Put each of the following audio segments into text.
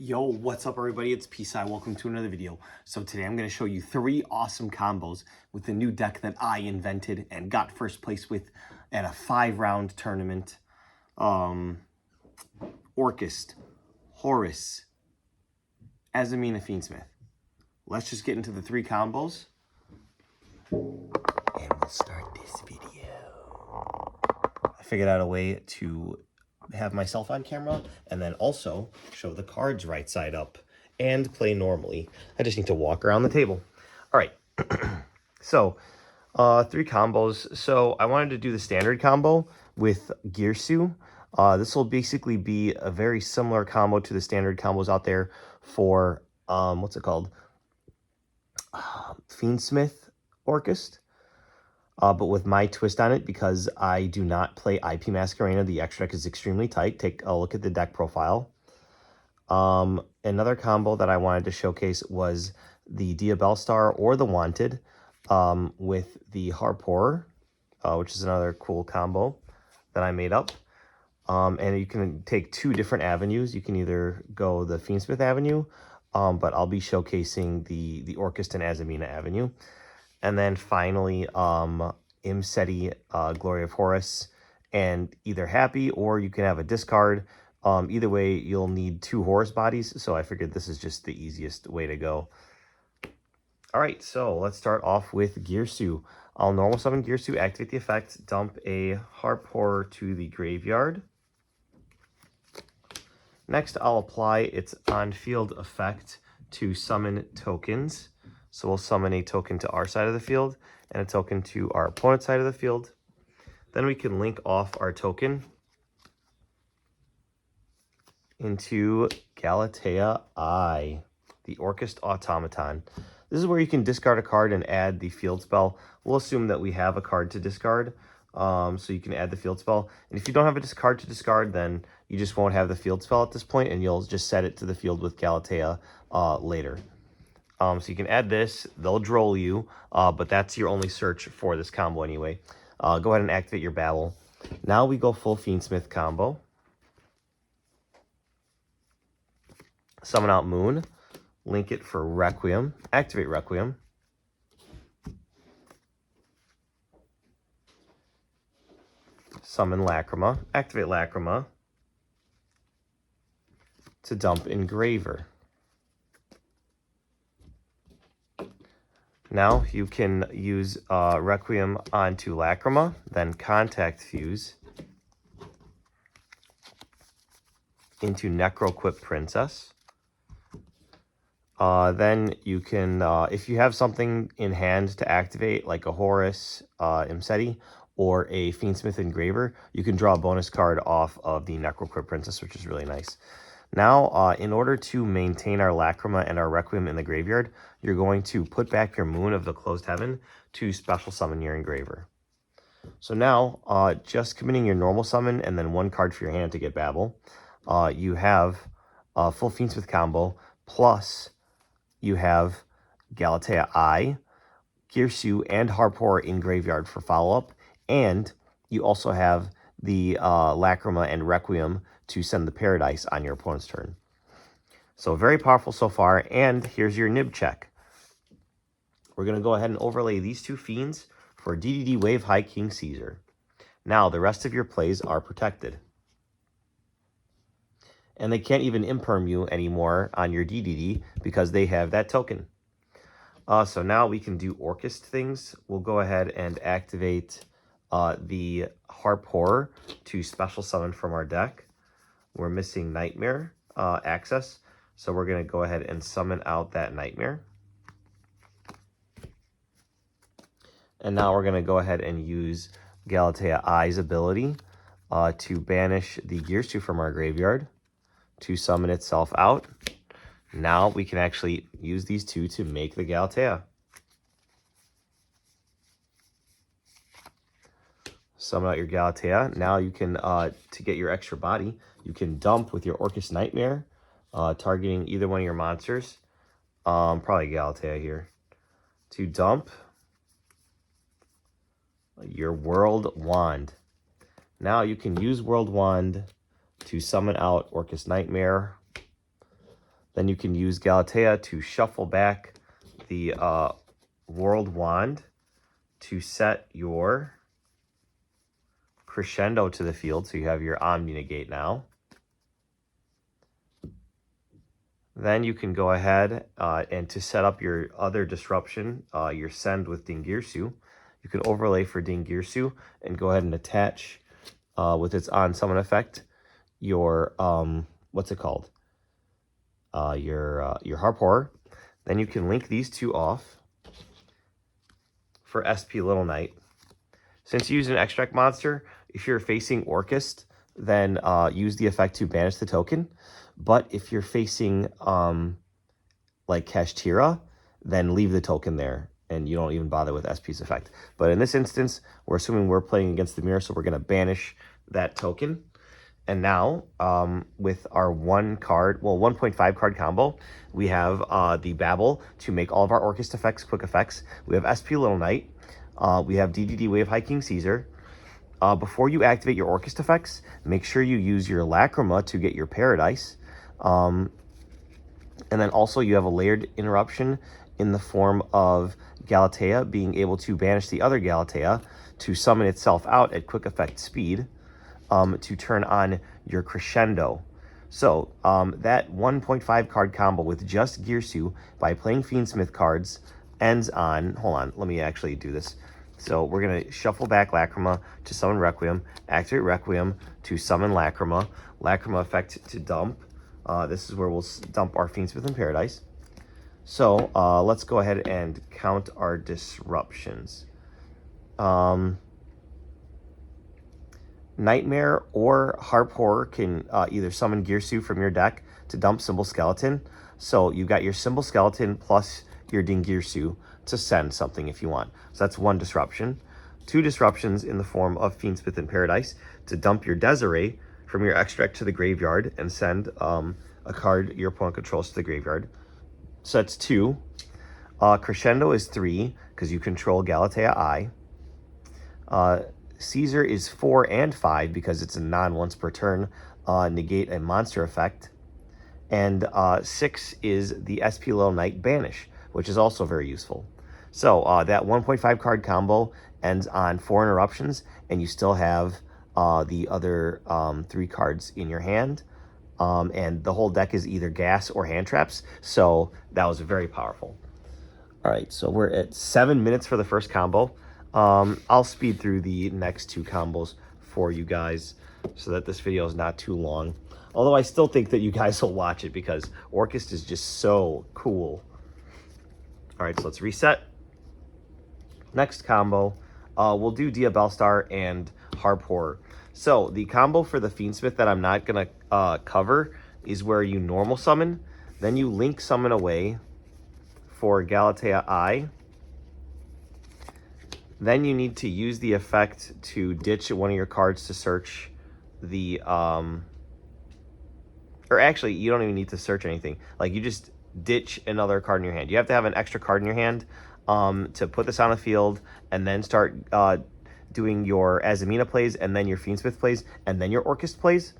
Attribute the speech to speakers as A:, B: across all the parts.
A: Yo, what's up everybody? It's Peace. Welcome to another video. So today I'm going to show you 3 awesome combos with the new deck that I invented and got first place with at a 5-round tournament. Orcust Horus Azamina Fiendsmith. Let's just get into the 3 combos and we'll start this video. I figured out a way to have myself on camera and then also show the cards right side up and play normally. I just need to walk around the table. All right. So 3 combos. So I wanted to do the standard combo with Girsu. This will basically be a very similar combo to the standard combos out there for what's it called, Fiendsmith Orcust. But with my twist on it, because I do not play IP Masquerena, the extra deck is extremely tight. Take a look at the deck profile. Another combo that I wanted to showcase was the Diabellstar or the Wanted with the Harp Horror, which is another cool combo that I made up. And you can take 2 different avenues. You can either go the Fiendsmith avenue, but I'll be showcasing the Orcust and Azamina avenue. And then finally, Imseti, Glory of Horus, and either Happy, or you can have a discard. Either way, you'll need 2 Horus bodies, so I figured this is just the easiest way to go. All right, so let's start off with Girsu. I'll normal summon Girsu, activate the effect, dump a Harp Horror to the graveyard. Next, I'll apply its on-field effect to summon tokens. So we'll summon a token to our side of the field and a token to our opponent's side of the field. Then we can link off our token into Galatea I, the Orcust Automaton. This is where you can discard a card and add the field spell. We'll assume that we have a card to discard, so you can add the field spell. And if you don't have a card to discard, then you just won't have the field spell at this point, and you'll just set it to the field with Galatea later. So you can add this, they'll droll you, but that's your only search for this combo anyway. Go ahead and activate your battle. Now we go full Fiendsmith combo. Summon out Moon, link it for Requiem, activate Requiem. Summon Lacrima, activate Lacrima to dump Engraver. Now you can use Requiem onto Lacrima, then Contact Fuse into Necroquip Princess. Then you can, if you have something in hand to activate, like a Horus Imseti or a Fiendsmith Engraver, you can draw a bonus card off of the Necroquip Princess, which is really nice. Now, in order to maintain our Lacrima and our Requiem in the graveyard, you're going to put back your Moon of the Closed Heaven to special summon your Engraver. So now, just committing your normal summon and then 1 card for your hand to get Babel, you have a full Fiendsmith combo, plus you have Galatea I, Girsu, and Harp Horror in graveyard for follow-up, and you also have the Lacrima and Requiem to send the Paradise on your opponent's turn. So very powerful so far, and here's your nib check. We're going to go ahead and overlay these 2 fiends for DDD Wave High King Caesar. Now the rest of your plays are protected. And they can't even imperm you anymore on your DDD because they have that token. So now we can do Orcust things. We'll go ahead and activate the Harp Horror to special summon from our deck. We're missing Nightmare access, so we're going to go ahead and summon out that Nightmare. And now we're going to go ahead and use Galatea I's ability to banish the Girsu from our graveyard to summon itself out. Now we can actually use these 2 to make the Galatea. Summon out your Galatea. Now you can, to get your extra body, you can dump with your Orcust Nightmare, targeting either one of your monsters. Probably Galatea here. To dump your World Wand. Now you can use World Wand to summon out Orcust Nightmare, Then you can use Galatea to shuffle back the World Wand to set your Crescendo to the field. So you have your Omni Negate now. Then you can go ahead and to set up your other disruption, your Send with Dingirsu, you can overlay for Dingirsu and go ahead and attach with its on summon effect your what's it called? Your Harp Horror. Then you can link these two off for SP Little Knight. Since you use an extract monster, if you're facing Orcust, then use the effect to banish the token. But if you're facing like Kashtira, then leave the token there and you don't even bother with SP's effect. But in this instance, we're assuming we're playing against the mirror, so we're going to banish that token. And now, with our 1.5 card combo, we have the Babel to make all of our Orcust effects quick effects. We have SP Little Knight. We have DDD Wave High King Caesar. Before you activate your Orcust effects, make sure you use your Lacrima to get your Paradise. And then also you have a layered interruption in the form of Galatea being able to banish the other Galatea to summon itself out at quick effect speed to turn on your Crescendo. So that 1.5 card combo with just Girsu by playing Fiendsmith cards ends on, hold on, let me actually do this. So we're going to shuffle back Lacrima to summon Requiem, activate Requiem to summon Lacrima, Lacrima effect to dump. This is where we'll dump our Fiendsmith in Paradise. So let's go ahead and count our disruptions. Nightmare or Harp Horror can either summon Girsu from your deck to dump Symbol Skeleton. So you've got your Symbol Skeleton plus your Dingirsu to send something if you want. So that's one disruption. Two disruptions in the form of Fiendsmith in Paradise to dump your Desiree from your extract to the graveyard and send a card your opponent controls to the graveyard. So that's two. Crescendo is 3 because you control Galatea I. Caesar is 4 and 5 because it's a non-once per turn negate a monster effect. And 6 is the SP Little Knight Banish, which is also very useful. So that 1.5 card combo ends on 4 interruptions, and you still have the other 3 cards in your hand. And the whole deck is either gas or hand traps, so that was very powerful. All right, so we're at 7 minutes for the first combo. I'll speed through the next 2 combos for you guys so that this video is not too long. Although I still think that you guys will watch it because Orcust is just so cool. All right, so let's reset. Next combo, we'll do Diabellstar and Harp Horror. So the combo for the Fiendsmith that I'm not going to cover is where you normal summon, then you link summon away for Galatea I. Then you need to use the effect to ditch one of your cards to search the... or actually, you don't even need to search anything. Like, you just ditch another card in your hand. You have to have an extra card in your hand to put this on the field and then start doing your Azamina plays and then your Fiendsmith plays and then your Orcust plays.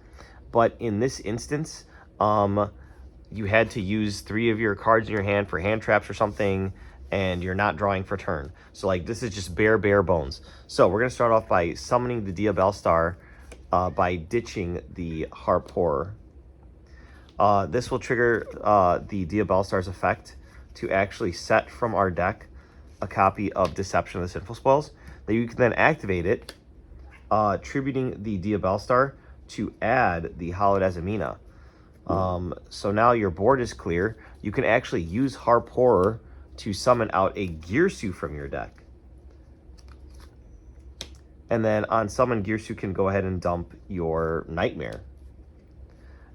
A: But in this instance, you had to use 3 of your cards in your hand for hand traps or something, and you're not drawing for turn. So, like, this is just bare bones. So we're going to start off by summoning the Diabellstar by ditching the Harp Horror. This will trigger the Diabellstar's effect to actually set from our deck a copy of Deception of the Sinful Spoils. That you can then activate it, tributing the Diabellstar to add the Hallowed Azamina. So now your board is clear. You can actually use Harp Horror to summon out a Girsu from your deck. And then on summon, Girsu can go ahead and dump your Nightmare.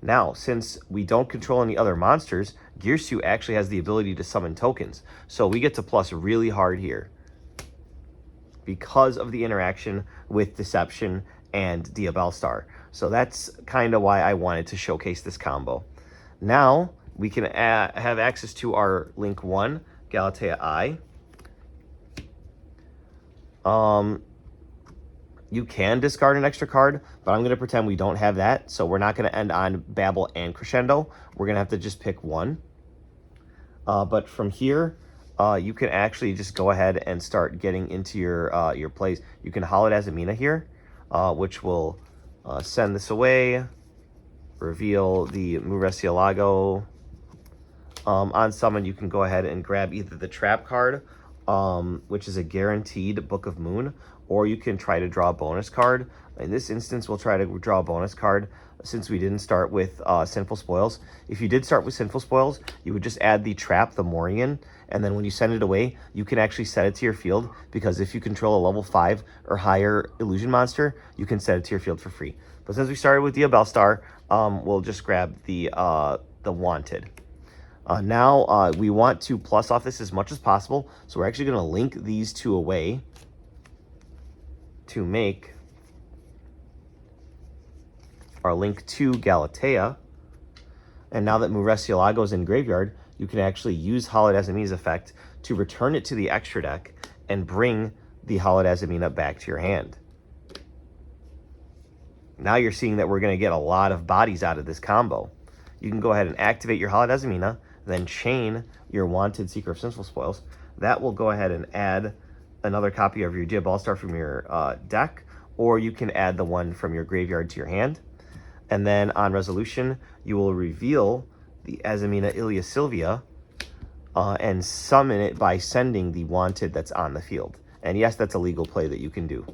A: Now, since we don't control any other monsters, Girsu actually has the ability to summon tokens. So we get to plus really hard here because of the interaction with Deception and Diabellstar. So that's kind of why I wanted to showcase this combo. Now, we can have access to our Link 1, Galatea I. You can discard an extra card, but I'm going to pretend we don't have that. So we're not going to end on Babel and Crescendo. We're going to have to just pick one. But from here, you can actually just go ahead and start getting into your plays. You can Hallowed Azamina here, which will send this away, reveal the Murcielago. On summon, you can go ahead and grab either the trap card, which is a guaranteed Book of Moon, or you can try to draw a bonus card. In this instance, we'll try to draw a bonus card since we didn't start with Sinful Spoils. If you did start with Sinful Spoils, you would just add the trap, the Morian, and then when you send it away, you can actually set it to your field, because if you control a level 5 or higher illusion monster, you can set it to your field for free. But since we started with the Bellstar, we'll just grab the Wanted. Now we want to plus off this as much as possible, so we're actually going to link these two away to make our link to Galatea. And now that Murcielago is in graveyard, you can actually use Hallowed Azamina's effect to return it to the extra deck and bring the Hallowed Azamina back to your hand. Now you're seeing that we're going to get a lot of bodies out of this combo. You can go ahead and activate your Hallowed Azamina, then chain your Wanted Seeker of Sinful Spoils. That will go ahead and add another copy of your Bellstar from your deck, or you can add the one from your graveyard to your hand. And then on resolution, you will reveal the Azamina Ilia Sylvia and summon it by sending the Wanted that's on the field. And yes, that's a legal play that you can do.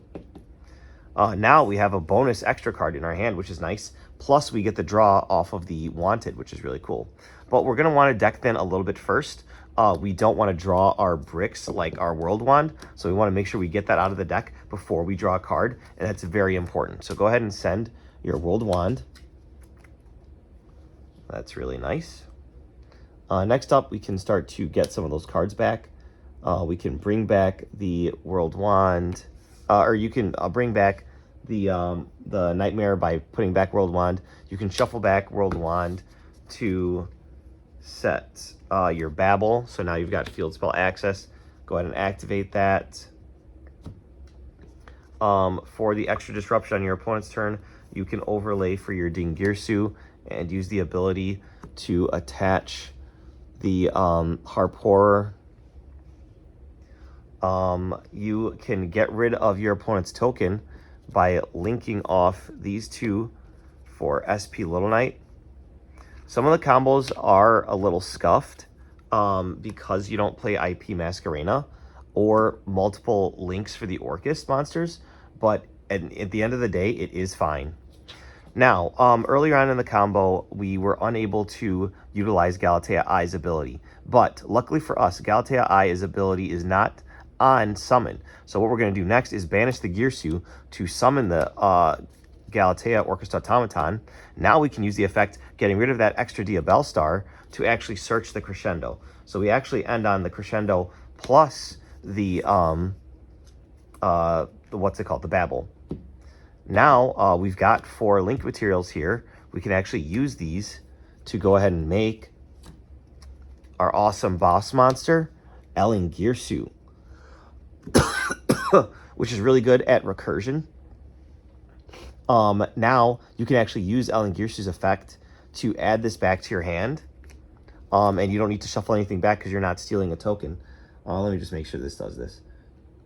A: Now we have a bonus extra card in our hand, which is nice. Plus we get the draw off of the Wanted, which is really cool. But we're going to want to deck thin a little bit first. We don't want to draw our bricks like our World Wand. So we want to make sure we get that out of the deck before we draw a card. And that's very important. So go ahead and send your World Wand. That's really nice. Next up, we can start to get some of those cards back. We can bring back the World Wand. Or you can bring back the Nightmare by putting back World Wand. You can shuffle back World Wand to set your Babel. So now you've got field spell access. Go ahead and activate that. For the extra disruption on your opponent's turn, you can overlay for your Dingirsu and use the ability to attach the Harp Horror. You can get rid of your opponent's token by linking off these two for SP Little Knight. Some of the combos are a little scuffed because you don't play IP Masquerena or multiple links for the Orcust monsters, but at the end of the day, it is fine. Now, earlier on in the combo, we were unable to utilize Galatea I's ability, but luckily for us, Galatea I's ability is not on summon. So what we're going to do next is banish the Girsu to summon the Galatea Orcust Automaton. Now we can use the effect, getting rid of that extra Dia Bellstar, to actually search the Crescendo. So we actually end on the Crescendo plus the what's it called, the Babel. Now we've got 4 link materials here. We can actually use these to go ahead and make our awesome boss monster, Elengirsu, which is really good at recursion. Now you can actually use Elengirsu's effect to add this back to your hand, and you don't need to shuffle anything back because you're not stealing a token. Let me just make sure this does this.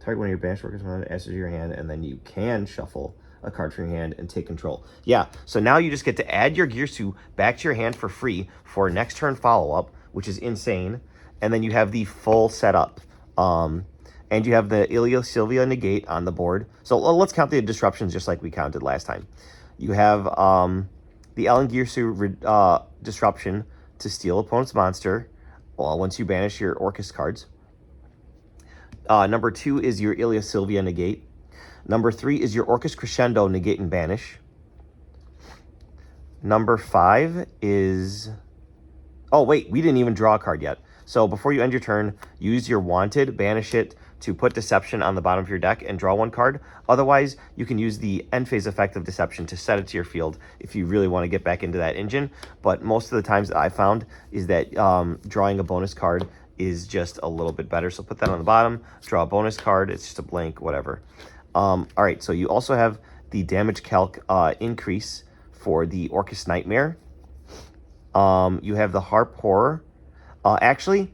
A: Target one of your banished workers adds to your hand, and then you can shuffle a card from your hand and take control. Yeah, so now you just get to add your Girsu back to your hand for free for next turn follow-up, which is insane. And then you have the full setup. And you have the Ilia Sylvia negate on the board. So let's count the disruptions just like we counted last time. You have the Elengirsu disruption to steal opponent's monster once you banish your Orcust cards. Number 2 is your Ilia Sylvia negate. Number 3 is your Orcust Crescendo negate and banish. Number 5 is... Oh, wait, we didn't even draw a card yet. So before you end your turn, use your Wanted, banish it to put Deception on the bottom of your deck and draw 1 card. Otherwise, you can use the end phase effect of Deception to set it to your field if you really want to get back into that engine. But most of the times that I found is that drawing a bonus card is just a little bit better. So put that on the bottom, draw a bonus card. It's just a blank, whatever. All right, so you also have the damage calc increase for the Orcust Nightmare. You have the Harp Horror. Actually,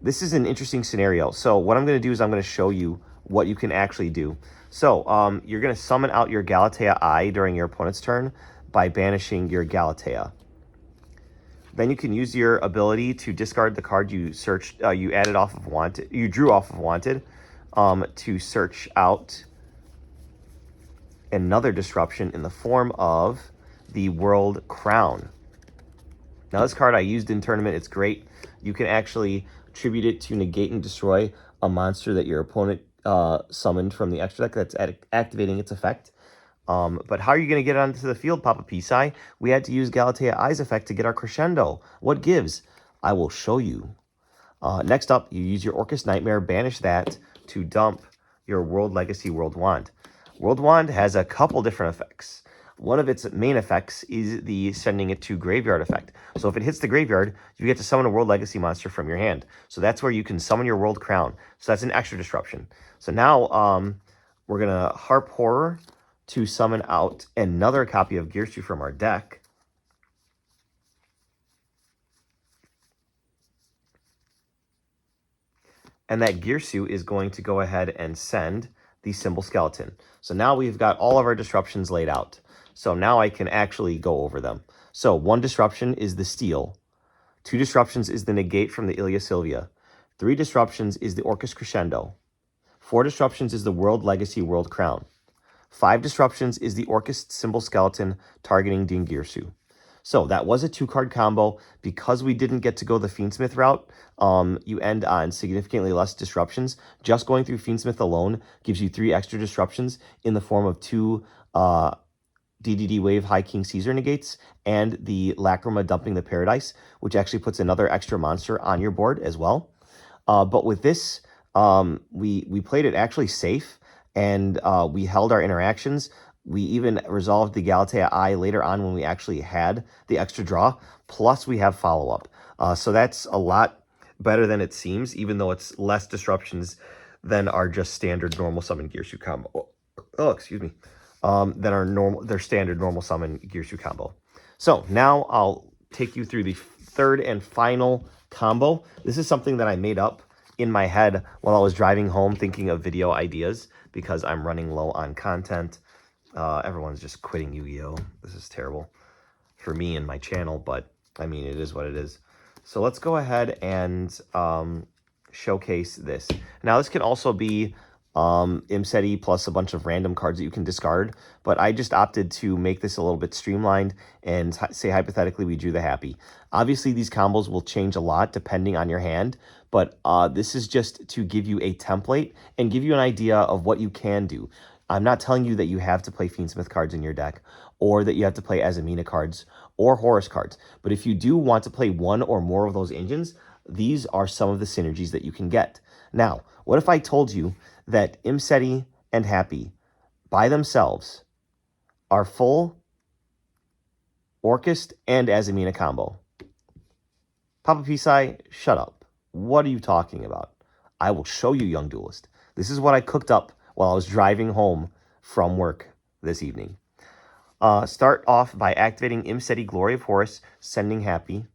A: this is an interesting scenario. So what I'm going to do is I'm going to show you what you can actually do. So you're going to summon out your Galatea Eye during your opponent's turn by banishing your Galatea. Then you can use your ability to discard the card you searched, you added off of Wanted, you drew off of Wanted, to search out another disruption in the form of the World Crown. Now this card I used in tournament, it's great. You can actually attribute it to negate and destroy a monster that your opponent summoned from the extra deck that's activating its effect. But how are you going to get it onto the field, Papa Pisai? We had to use Galatea Eye's effect to get our crescendo. What gives? I will show you. Next up, you use your Orcust Nightmare, banish that to dump your World Legacy World Wand. World Wand has a couple different effects. One of its main effects is the sending it to graveyard effect. So if it hits the graveyard, you get to summon a World Legacy monster from your hand. So that's where you can summon your World Crown. So that's an extra disruption. So now we're going to Harp Horror to summon out another copy of Girsu from our deck. And that Girsu is going to go ahead and send the Symbol Skeleton. So now we've got all of our disruptions laid out. So now I can actually go over them. So 1 disruption is the Steal. 2 disruptions is the Negate from the Ilia Sylvia. 3 disruptions is the Orcust Crescendo. 4 disruptions is the World Legacy World Crown. 5 disruptions is the Orcust Symbol Skeleton targeting Dingirsu. So that was a 2-card combo. Because we didn't get to go the Fiendsmith route, you end on significantly less disruptions. Just going through Fiendsmith alone gives you 3 extra disruptions in the form of 2 DDD Wave High King Caesar negates and the Lacrima dumping the Paradise, which actually puts another extra monster on your board as well. But with this, we played it actually safe, and we held our interactions. We even resolved the Galatea Eye later on when we actually had the extra draw, plus we have follow-up. So that's a lot better than it seems, even though it's less disruptions than our just standard normal summon Girsu combo. Oh, excuse me. Than their standard normal summon Girsu combo. So now I'll take you through the third and final combo. This is something that I made up in my head while I was driving home thinking of video ideas because I'm running low on content. Everyone's just quitting Yu-Gi-Oh! This is terrible for me and my channel, but I mean, it is what it is. So let's go ahead and showcase this. Now, this can also be Imseti plus a bunch of random cards that you can discard, but I just opted to make this a little bit streamlined and say hypothetically we drew the happy. Obviously, these combos will change a lot depending on your hand, but this is just to give you a template and give you an idea of what you can do. I'm not telling you that you have to play Fiendsmith cards in your deck, or that you have to play Azamina cards or Horus cards. But if you do want to play one or more of those engines, these are some of the synergies that you can get. Now, what if I told you that Imseti and Happy by themselves are full Orcust and Azamina combo? Papa Pisai, shut up. What are you talking about? I will show you, young duelist. This is what I cooked up while I was driving home from work this evening. Start off by activating Imseti Glory of Horus, sending Happy.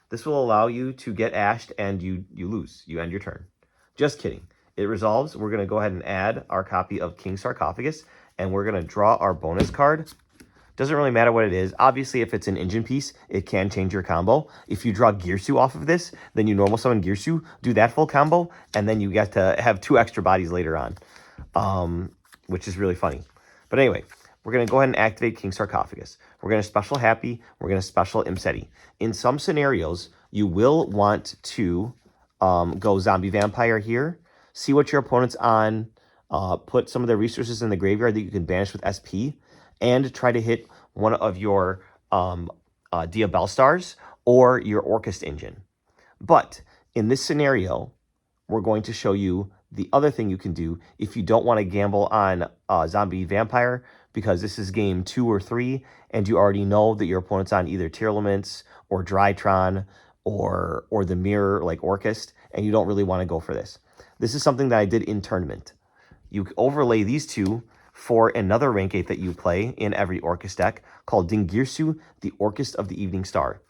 A: This will allow you to get ashed and you lose. You end your turn. Just kidding. It resolves. We're going to go ahead and add our copy of King Sarcophagus, and we're going to draw our bonus card. Doesn't really matter what it is. Obviously, if it's an engine piece, it can change your combo. If you draw Girsu off of this, then you normal summon Girsu, do that full combo, and then you get to have 2 extra bodies later on, which is really funny. But anyway, we're going to go ahead and activate King Sarcophagus. We're going to special Happy. We're going to special Imseti. In some scenarios, you will want to go Zombie Vampire here, see what your opponent's on, put some of their resources in the graveyard that you can banish with SP, and try to hit one of your Diabell Stars or your Orcust engine. But in this scenario, we're going to show you the other thing you can do if you don't want to gamble on Zombie Vampire, because this is game 2 or 3, and you already know that your opponent's on either Tearlaments or Drytron or the Mirror like Orcust, and you don't really want to go for this. This is something that I did in tournament. you overlay these two for another rank 8 that you play in every Orcust deck called Dingirsu, the Orcust of the Evening Star.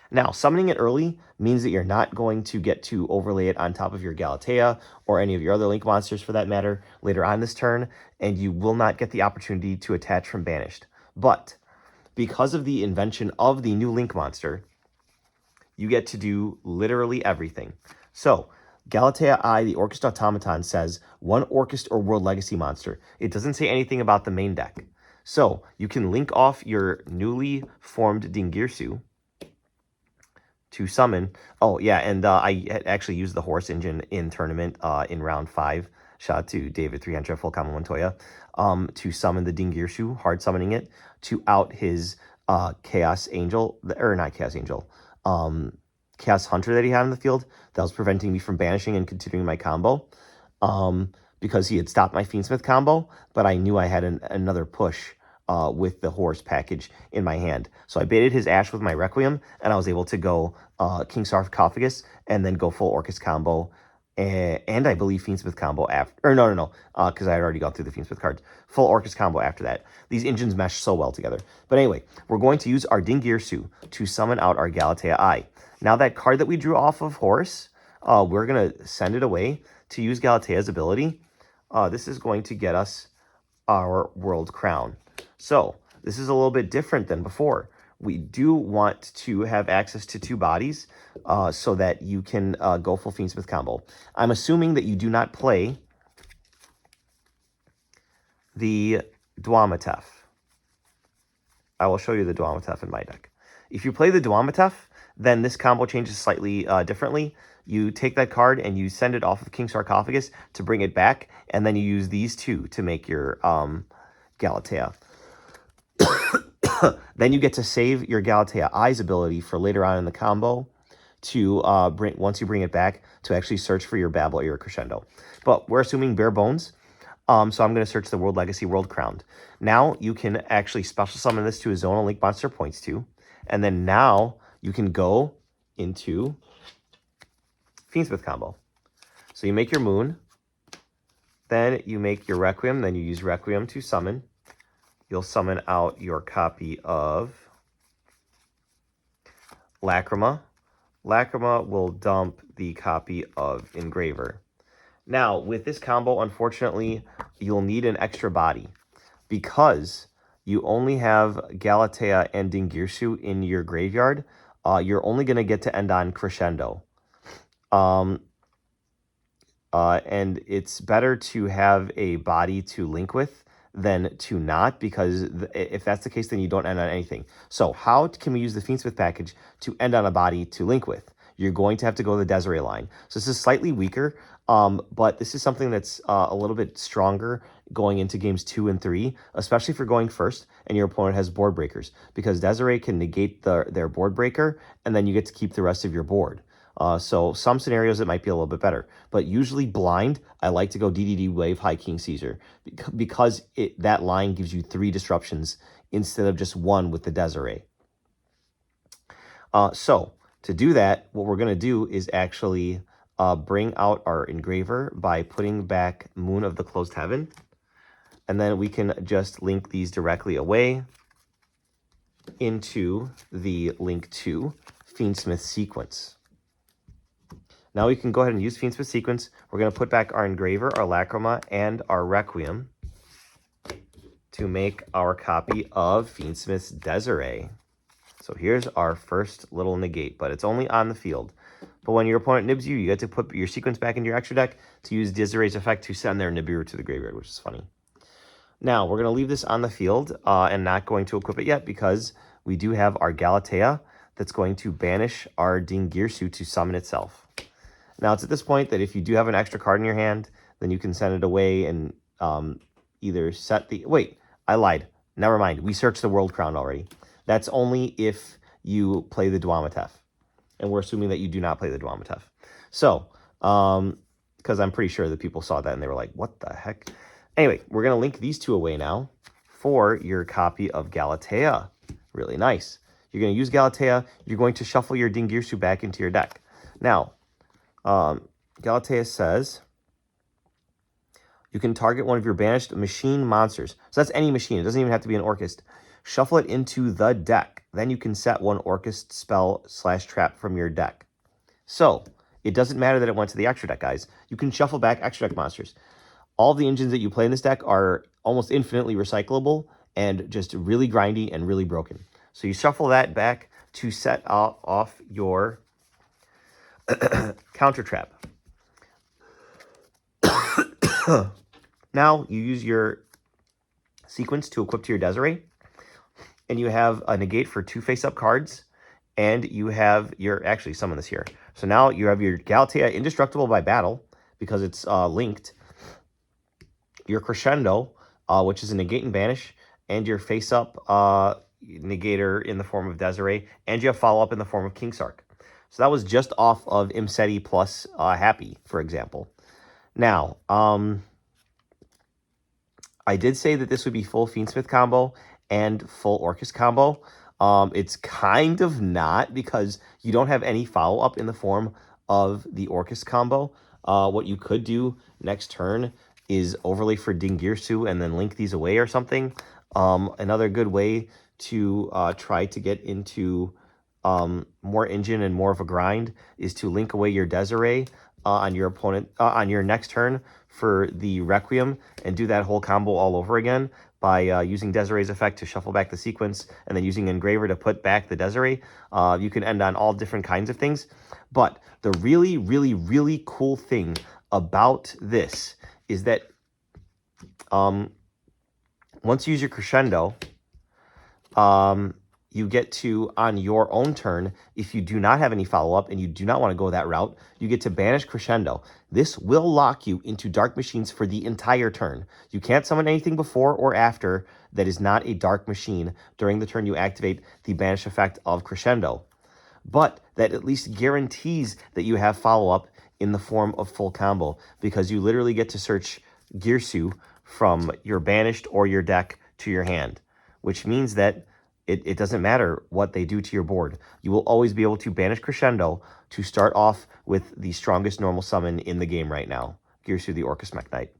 A: Now, summoning it early means that you're not going to get to overlay it on top of your Galatea or any of your other Link monsters for that matter later on this turn, and you will not get the opportunity to attach from Banished. But because of the invention of the new Link monster, you get to do literally everything. So, Galatea I, the Orcust Automaton, says one Orcust or World Legacy monster. It doesn't say anything about the main deck. So, you can link off your newly formed Dingirsu to summon. Oh, yeah, and I actually used the Horse Engine in tournament in round 5. Shout out to David 300 Full Combo Montoya. To summon the Dingirsu, hard summoning it, to out his Chaos Angel, or not Chaos Angel, Chaos Hunter that he had on the field that was preventing me from banishing and continuing my combo. Because he had stopped my Fiendsmith combo, but I knew I had another push with the horse package in my hand. So I baited his Ash with my Requiem, and I was able to go King Sarcophagus and then go full Orcust combo, and I believe Fiendsmith combo after. Or no, because I had already gone through the Fiendsmith cards. Full Orcust combo after that. These engines mesh so well together. But anyway, we're going to use our Dingirsu to summon out our Galatea I. Now that card that we drew off of Horus, we're going to send it away to use Galatea's ability. This is going to get us our World Crown. So this is a little bit different than before. We do want to have access to 2 bodies so that you can go full Fiendsmith combo. I'm assuming that you do not play the Dwamatef. I will show you the Dwamatef in my deck. If you play the Dwamatef, then this combo changes slightly differently. You take that card and you send it off of King Sarcophagus to bring it back, and then you use these 2 to make your Galatea. Then you get to save your Galatea I's ability for later on in the combo to once you bring it back, to actually search for your Babel or your Crescendo. But we're assuming bare bones, so I'm going to search the World Legacy World Crowned. Now you can actually special summon this to a Zonal Link monster points to, and then now you can go into Fiendsmith combo. So you make your Moon, then you make your Requiem, then you use Requiem to summon. You'll summon out your copy of Lacrima. Lacrima will dump the copy of Engraver. Now, with this combo, unfortunately, you'll need an extra body because you only have Galatea and Dingirsu in your graveyard. You're only going to get to end on Crescendo. And it's better to have a body to link with than to not, because if that's the case, then you don't end on anything. So how can we use the Fiendsmith package to end on a body to link with? You're going to have to go the Desiree line. So this is slightly weaker, but this is something that's a little bit stronger going into games 2 and 3, especially if you're going first and your opponent has board breakers, because Desiree can negate their board breaker, and then you get to keep the rest of your board. So some scenarios it might be a little bit better, but usually blind, I like to go DDD Wave High King Caesar because that line gives you 3 disruptions instead of just 1 with the Desiree. So to do that, what we're going to do is actually bring out our Engraver by putting back Moon of the Closed Heaven, and then we can just link these directly away into the Link 2 Fiendsmith sequence. Now we can go ahead and use Fiendsmith sequence. We're going to put back our Engraver, our Lacrima, and our Requiem to make our copy of Fiendsmith's Desiree. So here's our first little negate, but it's only on the field. But when your opponent nibs you, you get to put your sequence back into your extra deck to use Desiree's effect to send their Nibiru to the graveyard, which is funny. Now, we're going to leave this on the field and not going to equip it yet because we do have our Galatea that's going to banish our Dingirsu to summon itself. Now, it's at this point that if you do have an extra card in your hand, then you can send it away and either set the... Wait, I lied. Never mind. We searched the World Crown already. That's only if you play the Dwamatef. And we're assuming that you do not play the Dwamatef. So, because I'm pretty sure that people saw that and they were like, what the heck? Anyway, we're going to link these 2 away now for your copy of Galatea. Really nice. You're going to use Galatea. You're going to shuffle your Dingirsu back into your deck. Now, Galatea says You can target one of your banished machine monsters. So that's any machine. It doesn't even have to be an Orcust. Shuffle it into the deck. Then you can set one Orcust spell / trap from your deck. So it doesn't matter that it went to the extra deck, guys. You can shuffle back extra deck monsters. All the engines that you play in this deck are almost infinitely recyclable and just really grindy and really broken. So you shuffle that back to set off your counter trap. Now you use your sequence to equip to your Desiree, and you have a negate for 2 face-up cards, and you have your, actually summon this here. So now you have your Galatea indestructible by battle, because it's linked, your Crescendo, which is a negate and banish, and your face-up negator in the form of Desiree, and you have follow-up in the form of King Sark. So that was just off of Imseti plus Happy, for example. Now, I did say that this would be full Fiendsmith combo and full Orcust combo. It's kind of not, because you don't have any follow-up in the form of the Orcust combo. What you could do next turn is overlay for Dingirsu and then link these away or something. Another good way to try to get into more engine and more of a grind is to link away your Desiree on your opponent on your next turn for the Requiem, and do that whole combo all over again by using Desiree's effect to shuffle back the sequence, and then using Engraver to put back the Desiree. You can end on all different kinds of things. But the really, really, really cool thing about this is that once you use your Crescendo, you get to, on your own turn, if you do not have any follow-up and you do not want to go that route, you get to banish Crescendo. This will lock you into Dark Machines for the entire turn. You can't summon anything before or after that is not a Dark Machine during the turn you activate the banish effect of Crescendo. But that at least guarantees that you have follow-up in the form of full combo, because you literally get to search Girsu from your banished or your deck to your hand, which means that it doesn't matter what they do to your board. You will always be able to banish Crescendo to start off with the strongest normal summon in the game right now, Girsu the Orcust Mech Knight.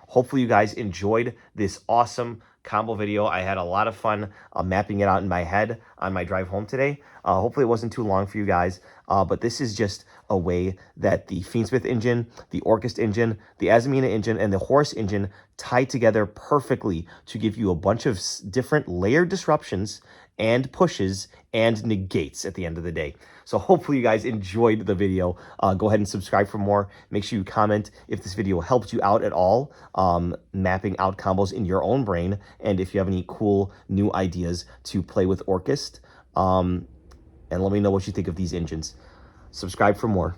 A: Hopefully you guys enjoyed this awesome combo video. I had a lot of fun mapping it out in my head on my drive home today. Hopefully it wasn't too long for you guys, but this is just a way that the Fiendsmith engine, the Orcust engine, the Azamina engine, and the Horus engine tie together perfectly to give you a bunch of different layered disruptions and pushes and negates at the end of the day. So hopefully you guys enjoyed the video. Go ahead and subscribe for more. Make sure you comment if this video helped you out at all, mapping out combos in your own brain, and if you have any cool new ideas to play with Orcust. And let me know what you think of these engines. Subscribe for more.